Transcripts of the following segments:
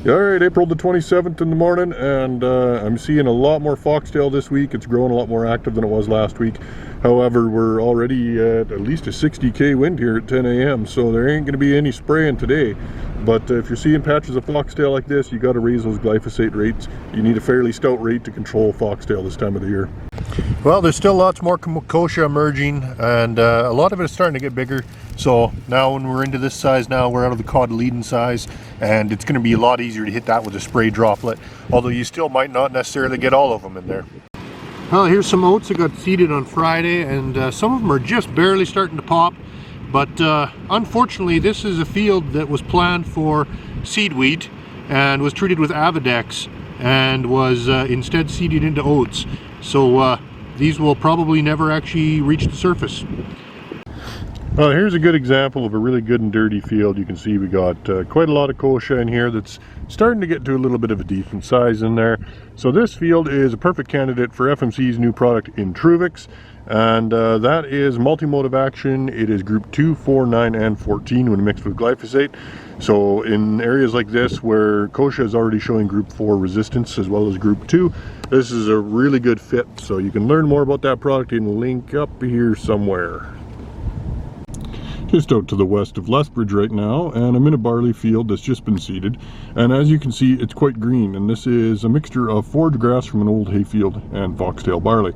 Alright, April the 27th in the morning, and I'm seeing a lot more foxtail this week. It's growing a lot more active than it was last week. However, we're already at least a 60k wind here at 10 a.m. so there ain't going to be any spraying today. But if you're seeing patches of foxtail like this, you got to raise those glyphosate rates. You need a fairly stout rate to control foxtail this time of the year. Well, there's still lots more kochia emerging, and a lot of it is starting to get bigger. So now when we're into this size now, we're out of the cotyledon size, and it's going to be a lot easier to hit that with a spray droplet, although you still might not necessarily get all of them in there. Well, here's some oats that got seeded on Friday, and some of them are just barely starting to pop. But unfortunately, this is a field that was planned for seed wheat and was treated with Avidex and was instead seeded into oats. So these will probably never actually reach the surface. Well, here's a good example of a really good and dirty field. You can see we got quite a lot of kochia in here that's starting to get to a little bit of a decent size in there. So this field is a perfect candidate for FMC's new product Intruvix, and that is multi-mode of action. It is group 2, 4, 9, and 14 when mixed with glyphosate. So in areas like this where kochia is already showing group 4 resistance as well as group 2, this is a really good fit. So you can learn more about that product in the link up here somewhere. Just out to the west of Lethbridge right now, and I'm in a barley field that's just been seeded, and as you can see, it's quite green, and this is a mixture of forage grass from an old hayfield and foxtail barley.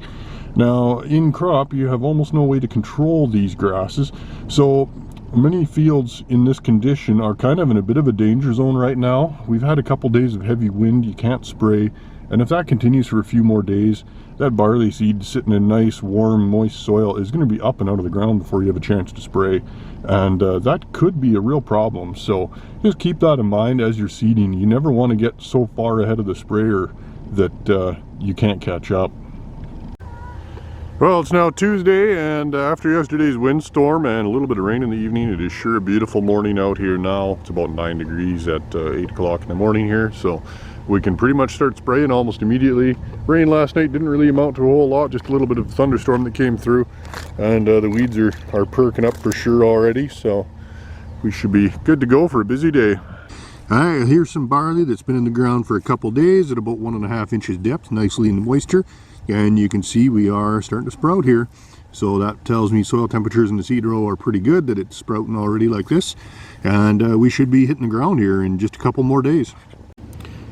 Now in crop you have almost no way to control these grasses, so many fields in this condition are kind of in a bit of a danger zone right now. We've had a couple days of heavy wind, you can't spray, and if that continues for a few more days, that barley seed sitting in nice, warm, moist soil is going to be up and out of the ground before you have a chance to spray. And that could be a real problem. So just keep that in mind as you're seeding. You never want to get so far ahead of the sprayer that you can't catch up. Well, it's now Tuesday, and after yesterday's windstorm and a little bit of rain in the evening, it is sure a beautiful morning out here now. It's about 9 degrees at 8 o'clock in the morning here, so we can pretty much start spraying almost immediately. Rain last night didn't really amount to a whole lot, just a little bit of thunderstorm that came through, and the weeds are perking up for sure already, so we should be good to go for a busy day. Alright, here's some barley that's been in the ground for a couple days at about 1.5 inches depth, nicely in the moisture, and you can see we are starting to sprout here. So that tells me soil temperatures in the seed row are pretty good, that it's sprouting already like this, and we should be hitting the ground here in just a couple more days.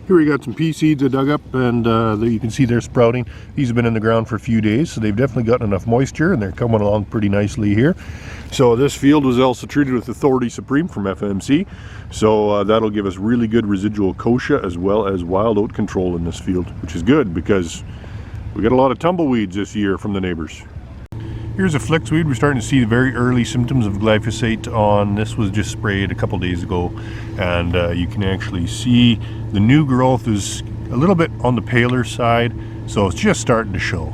Here we got some pea seeds I dug up, and you can see they're sprouting. These have been in the ground for a few days, so they've definitely gotten enough moisture, and they're coming along pretty nicely here. So this field was also treated with Authority Supreme from FMC, so that'll give us really good residual kochia as well as wild oat control in this field, which is good because we got a lot of tumbleweeds this year from the neighbors. Here's a flicksweed. We're starting to see the very early symptoms of glyphosate on. This was just sprayed a couple days ago, and you can actually see the new growth is a little bit on the paler side, so it's just starting to show.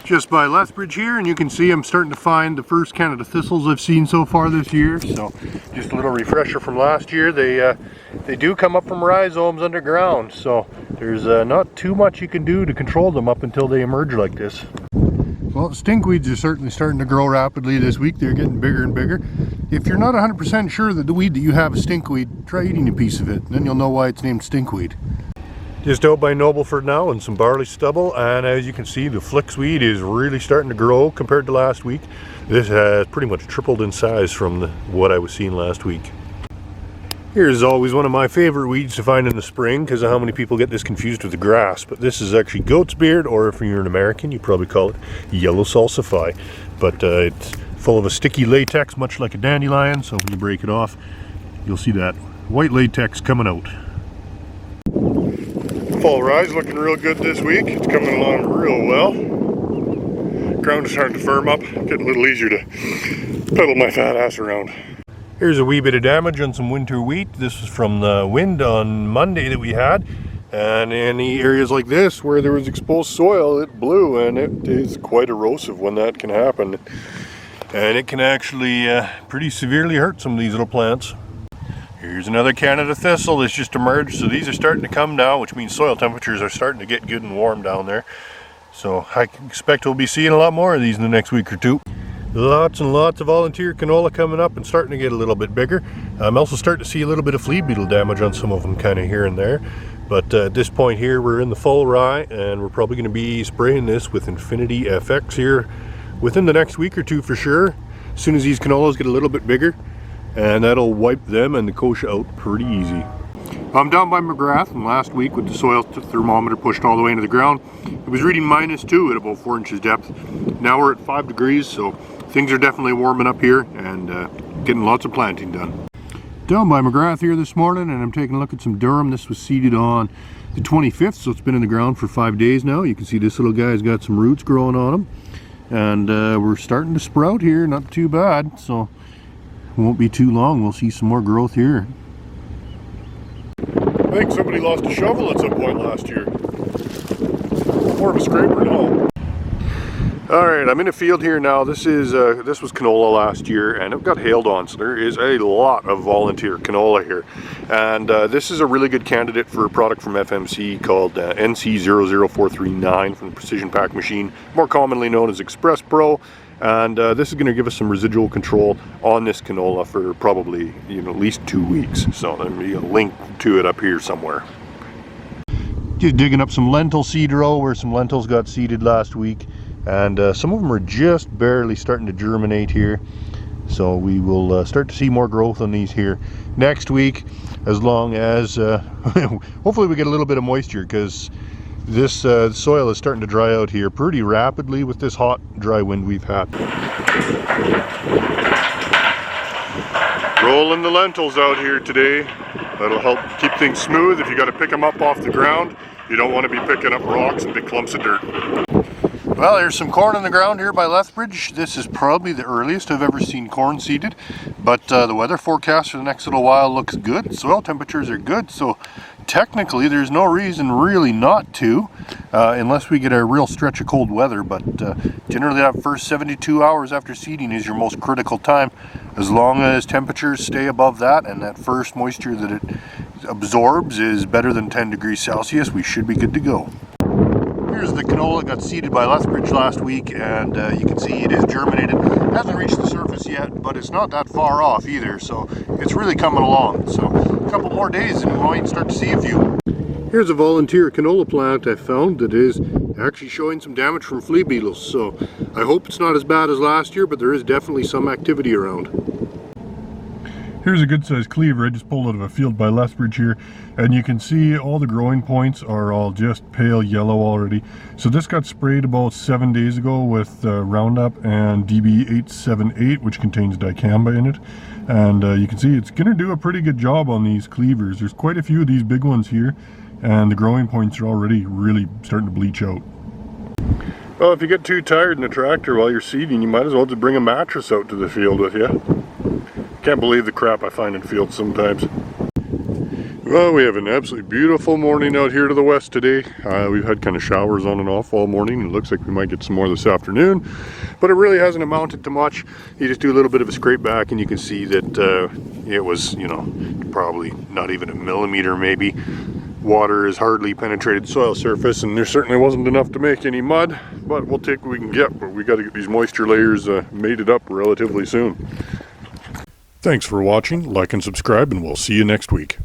Just by Lethbridge here, and you can see I'm starting to find the first Canada thistles I've seen so far this year. So just a little refresher from last year. They do come up from rhizomes underground, so there's not too much you can do to control them up until they emerge like this. Well, stinkweeds are certainly starting to grow rapidly this week. They're getting bigger and bigger. If you're not 100% sure that the weed that you have is stinkweed, try eating a piece of it, then you'll know why it's named stinkweed. Just out by Nobleford now, and some barley stubble, and as you can see, the flicksweed is really starting to grow compared to last week. This has pretty much tripled in size from what I was seeing last week. Here's always one of my favorite weeds to find in the spring because of how many people get this confused with the grass, but this is actually goat's beard, or if you're an American, you probably call it yellow salsify. But it's full of a sticky latex, much like a dandelion, so when you break it off, you'll see that white latex coming out. Fall rise looking real good this week. It's coming along real well. Ground is starting to firm up, getting a little easier to pedal my fat ass around. Here's a wee bit of damage on some winter wheat. This was from the wind on Monday that we had, and in the areas like this where there was exposed soil, it blew, and it is quite erosive when that can happen, and it can actually pretty severely hurt some of these little plants. Here's another Canada thistle that's just emerged, so these are starting to come down, which means soil temperatures are starting to get good and warm down there. So I expect we'll be seeing a lot more of these in the next week or two. Lots and lots of volunteer canola coming up and starting to get a little bit bigger. I'm also starting to see a little bit of flea beetle damage on some of them kind of here and there. But at this point here, we're in the fall rye, and we're probably going to be spraying this with Infinity FX here within the next week or two for sure. As soon as these canolas get a little bit bigger, and that'll wipe them and the kochia out pretty easy. I'm down by McGrath, and last week with the soil thermometer pushed all the way into the ground, it was reading -2 at about 4 inches depth. Now we're at 5 degrees, so things are definitely warming up here and getting lots of planting done. Down by McGrath here this morning, and I'm taking a look at some durum. This was seeded on the 25th, so it's been in the ground for 5 days now. You can see this little guy's got some roots growing on him, and we're starting to sprout here, not too bad, so it won't be too long. We'll see some more growth here. I think somebody lost a shovel at some point last year. More of a scraper now. Alright, I'm in a field here now. This was canola last year, and it got hailed on, so there is a lot of volunteer canola here. And this is a really good candidate for a product from FMC called NC00439 from the Precision Pack Machine, more commonly known as Express Pro. And this is going to give us some residual control on this canola for probably, at least 2 weeks. So there'll be a link to it up here somewhere. Just digging up some lentil seed row where some lentils got seeded last week, and some of them are just barely starting to germinate here. So we will start to see more growth on these here next week, as long as hopefully we get a little bit of moisture, because this soil is starting to dry out here pretty rapidly with this hot, dry wind we've had. Rolling the lentils out here today. That'll help keep things smooth. If you got to pick them up off the ground, you don't want to be picking up rocks and big clumps of dirt. Well, there's some corn in the ground here by Lethbridge. This is probably the earliest I've ever seen corn seeded, but the weather forecast for the next little while looks good. Soil temperatures are good, so technically there's no reason really not to, unless we get a real stretch of cold weather. But generally that first 72 hours after seeding is your most critical time. As long as temperatures stay above that and that first moisture that it absorbs is better than 10 degrees Celsius, we should be good to go. Here's the canola that got seeded by Lethbridge last week, and you can see it is germinated. It hasn't reached the surface yet, but it's not that far off either, so it's really coming along. So a couple more days and we might start to see a few. Here's a volunteer canola plant I found that is actually showing some damage from flea beetles, so I hope it's not as bad as last year, but there is definitely some activity around. Here's a good sized cleaver I just pulled out of a field by Lethbridge here, and you can see all the growing points are all just pale yellow already. So this got sprayed about 7 days ago with Roundup and DB878, which contains dicamba in it, and you can see it's going to do a pretty good job on these cleavers. There's quite a few of these big ones here, and the growing points are already really starting to bleach out. Well, if you get too tired in the tractor while you're seeding, you might as well just bring a mattress out to the field with you. Can't believe the crap I find in fields sometimes. Well, we have an absolutely beautiful morning out here to the west today. We've had kind of showers on and off all morning. It looks like we might get some more this afternoon, but it really hasn't amounted to much. You just do a little bit of a scrape back and you can see that it was, probably not even a millimeter maybe. Water has hardly penetrated soil surface, and there certainly wasn't enough to make any mud, but we'll take what we can get. But we got to get these moisture layers mated up relatively soon. Thanks for watching, like and subscribe, and we'll see you next week.